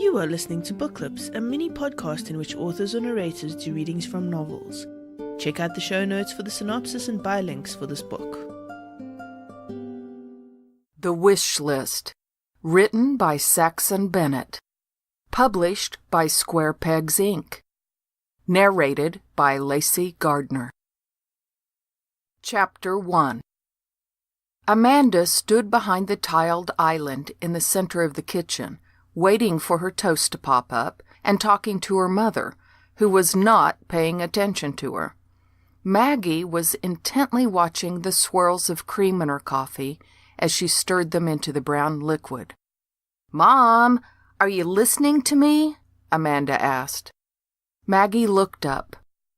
You are listening to Book Clips, a mini podcast in which authors or narrators do readings from novels. Check out the show notes for the synopsis and buy links for this book. The Wish List, written by Saxon Bennett, published by Square Pegs Inc., narrated by Layce Gardner. Chapter 1. Amanda stood behind the tiled island in the center of the kitchen, waiting for her toast to pop up and talking to her mother, who was not paying attention to her. Maggie was intently watching the swirls of cream in her coffee as she stirred them into the brown liquid. "Mom, are you listening to me?" Amanda asked. Maggie looked up.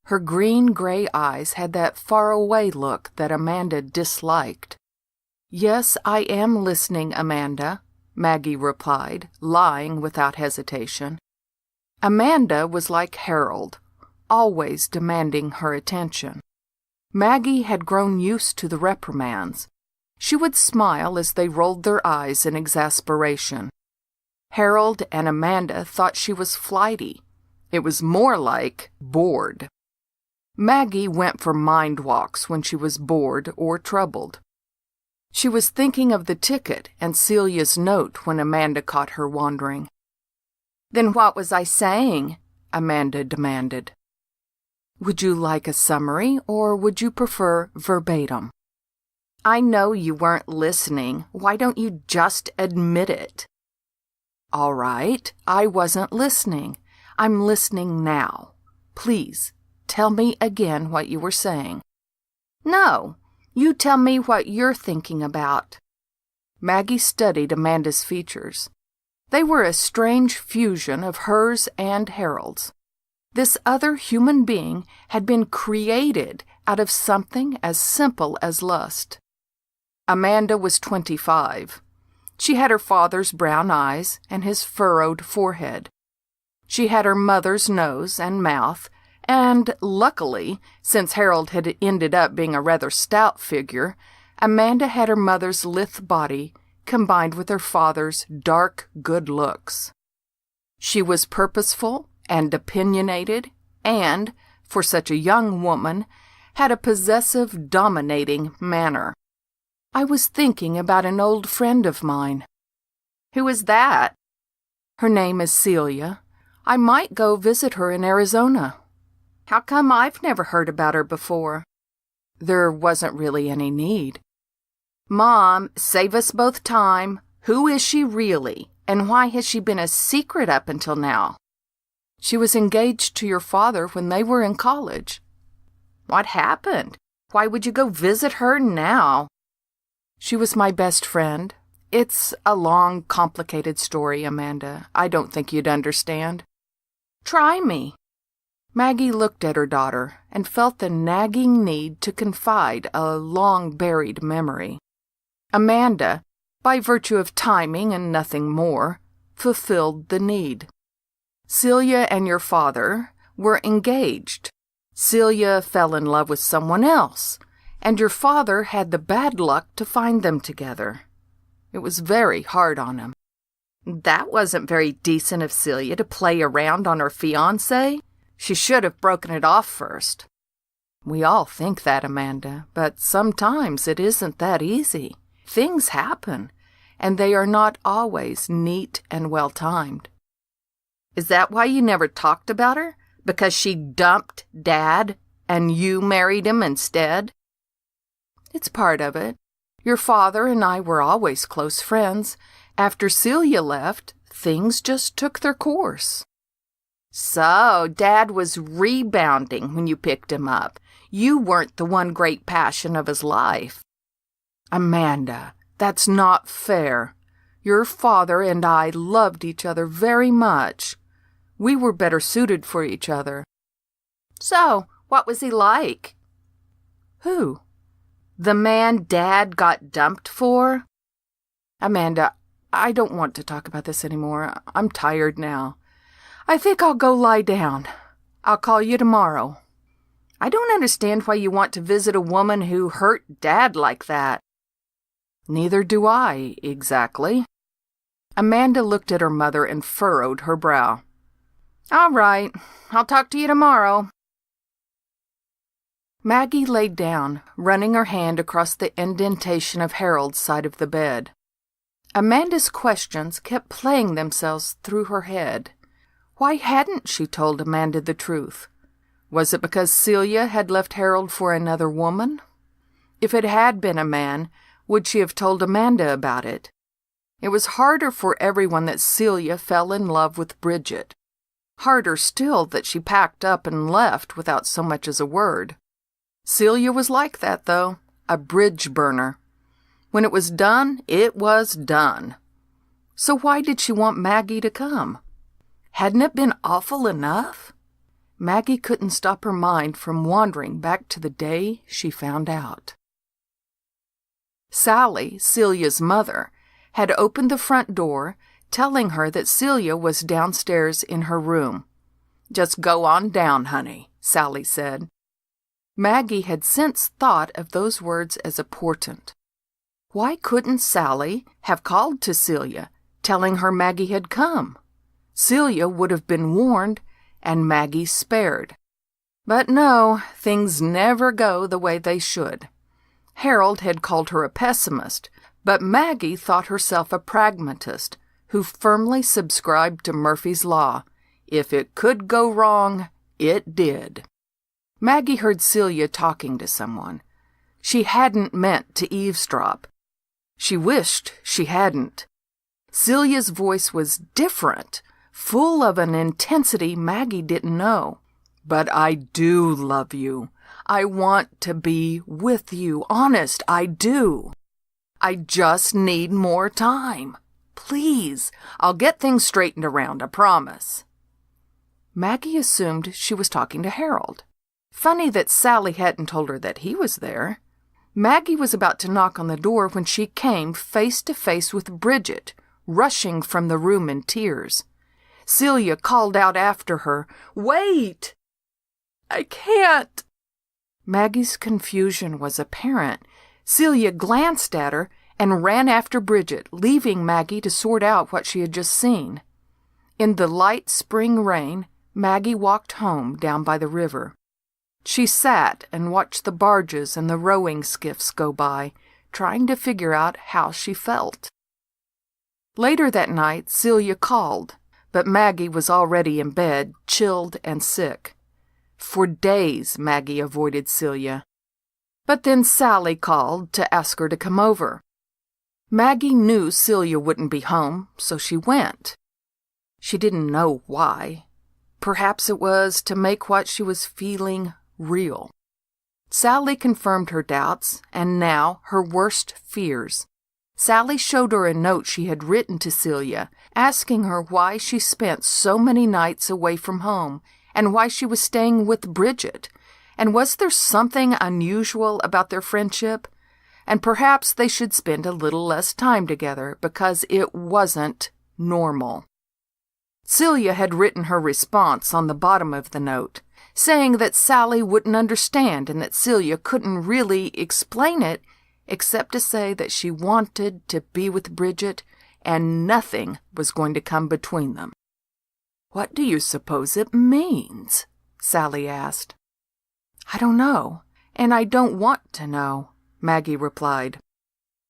Her green-gray eyes had that far-away look that Amanda disliked. "Yes, I am listening, Amanda," Maggie replied, lying without hesitation. Amanda was like Harold, always demanding her attention. Maggie had grown used to the reprimands. She would smile as they rolled their eyes in exasperation. Harold and Amanda thought she was flighty. It was more like bored. Maggie went for mind walks when she was bored or troubled. She was thinking of the ticket and Celia's note when Amanda caught her wandering. "Then what was I saying?" Amanda demanded. "Would you like a summary, or would you prefer verbatim?" "I know you weren't listening. Why don't you just admit it?" "All right, I wasn't listening. I'm listening now. Please, tell me again what you were saying." "No. You tell me what you're thinking about." Maggie studied Amanda's features. They were a strange fusion of hers and Harold's. This other human being had been created out of something as simple as lust. Amanda was 25. She had her father's brown eyes and his furrowed forehead. She had her mother's nose and mouth, and, luckily, since Harold had ended up being a rather stout figure, Amanda had her mother's lithe body combined with her father's dark good looks. She was purposeful and opinionated and, for such a young woman, had a possessive, dominating manner. "I was thinking about an old friend of mine." "Who is that?" "Her name is Celia. I might go visit her in Arizona." "How come I've never heard about her before?" "There wasn't really any need." "Mom, save us both time. Who is she really, and why has she been a secret up until now?" "She was engaged to your father when they were in college." "What happened? Why would you go visit her now?" "She was my best friend. It's a long, complicated story, Amanda. I don't think you'd understand." "Try me." Maggie looked at her daughter and felt the nagging need to confide a long-buried memory. Amanda, by virtue of timing and nothing more, fulfilled the need. "Celia and your father were engaged. Celia fell in love with someone else, and your father had the bad luck to find them together. It was very hard on him." "That wasn't very decent of Celia to play around on her fiancé. She should have broken it off first." "We all think that, Amanda, but sometimes it isn't that easy. Things happen, and they are not always neat and well-timed." "Is that why you never talked about her? Because she dumped Dad, and you married him instead?" "It's part of it. Your father and I were always close friends. After Celia left, things just took their course." "So, Dad was rebounding when you picked him up. You weren't the one great passion of his life." "Amanda, that's not fair. Your father and I loved each other very much. We were better suited for each other." "So, what was he like?" "Who?" "The man Dad got dumped for?" "Amanda, I don't want to talk about this anymore. I'm tired now. I think I'll go lie down. I'll call you tomorrow." "I don't understand why you want to visit a woman who hurt Dad like that." "Neither do I, exactly." Amanda looked at her mother and furrowed her brow. "All right, I'll talk to you tomorrow." Maggie laid down, running her hand across the indentation of Harold's side of the bed. Amanda's questions kept playing themselves through her head. Why hadn't she told Amanda the truth? Was it because Celia had left Harold for another woman? If it had been a man, would she have told Amanda about it? It was harder for everyone that Celia fell in love with Bridget. Harder still that she packed up and left without so much as a word. Celia was like that, though, a bridge burner. When it was done, it was done. So why did she want Maggie to come? Hadn't it been awful enough? Maggie couldn't stop her mind from wandering back to the day she found out. Sally, Celia's mother, had opened the front door, telling her that Celia was downstairs in her room. "Just go on down, honey," Sally said. Maggie had since thought of those words as a portent. Why couldn't Sally have called to Celia, telling her Maggie had come? Celia would have been warned, and Maggie spared. But no, things never go the way they should. Harold had called her a pessimist, but Maggie thought herself a pragmatist who firmly subscribed to Murphy's Law. If it could go wrong, it did. Maggie heard Celia talking to someone. She hadn't meant to eavesdrop. She wished she hadn't. Celia's voice was different, full of an intensity Maggie didn't know. "But I do love you. I want to be with you. Honest, I do. I just need more time. Please, I'll get things straightened around, I promise." Maggie assumed she was talking to Harold. Funny that Sally hadn't told her that he was there. Maggie was about to knock on the door when she came face to face with Bridget, rushing from the room in tears. Celia called out after her, "Wait! I can't!" Maggie's confusion was apparent. Celia glanced at her and ran after Bridget, leaving Maggie to sort out what she had just seen. In the light spring rain, Maggie walked home down by the river. She sat and watched the barges and the rowing skiffs go by, trying to figure out how she felt. Later that night, Celia called, but Maggie was already in bed, chilled and sick. For days, Maggie avoided Celia. But then Sally called to ask her to come over. Maggie knew Celia wouldn't be home, so she went. She didn't know why. Perhaps it was to make what she was feeling real. Sally confirmed her doubts, and now her worst fears. Sally showed her a note she had written to Celia, asking her why she spent so many nights away from home, and why she was staying with Bridget, and was there something unusual about their friendship? And perhaps they should spend a little less time together because it wasn't normal. Celia had written her response on the bottom of the note, saying that Sally wouldn't understand and that Celia couldn't really explain it except to say that she wanted to be with Bridget and nothing was going to come between them. "What do you suppose it means?" Sally asked. "I don't know, and I don't want to know," Maggie replied.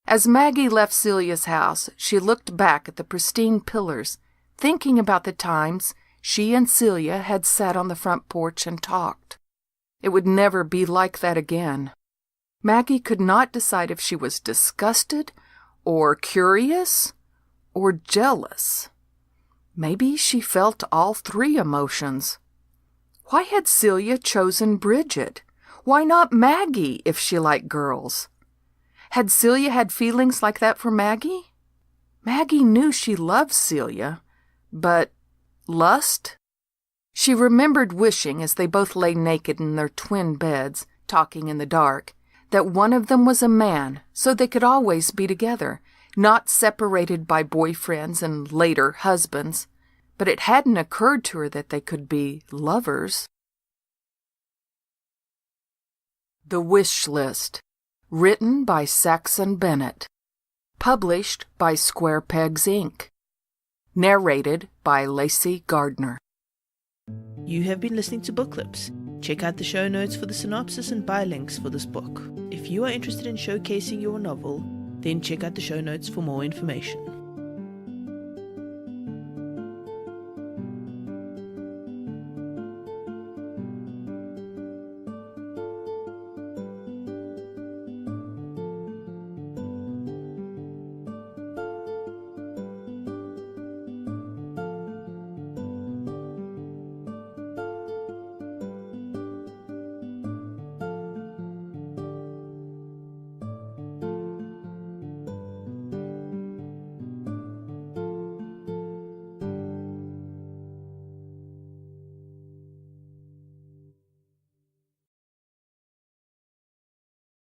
As Maggie left Celia's house, she looked back at the pristine pillars, thinking about the times she and Celia had sat on the front porch and talked. It would never be like that again. Maggie could not decide if she was disgusted, or curious, or jealous. Maybe she felt all three emotions. Why had Celia chosen Bridget? Why not Maggie if she liked girls? Had Celia had feelings like that for Maggie? Maggie knew she loved Celia, but lust? She remembered wishing, as they both lay naked in their twin beds, talking in the dark, that one of them was a man, so they could always be together, not separated by boyfriends and later husbands. But it hadn't occurred to her that they could be lovers. The Wish List, written by Saxon Bennett, published by Square Pegs, Inc. Narrated by Layce Gardner. You have been listening to Book Clips. Check out the show notes for the synopsis and buy links for this book. If you are interested in showcasing your novel, then check out the show notes for more information.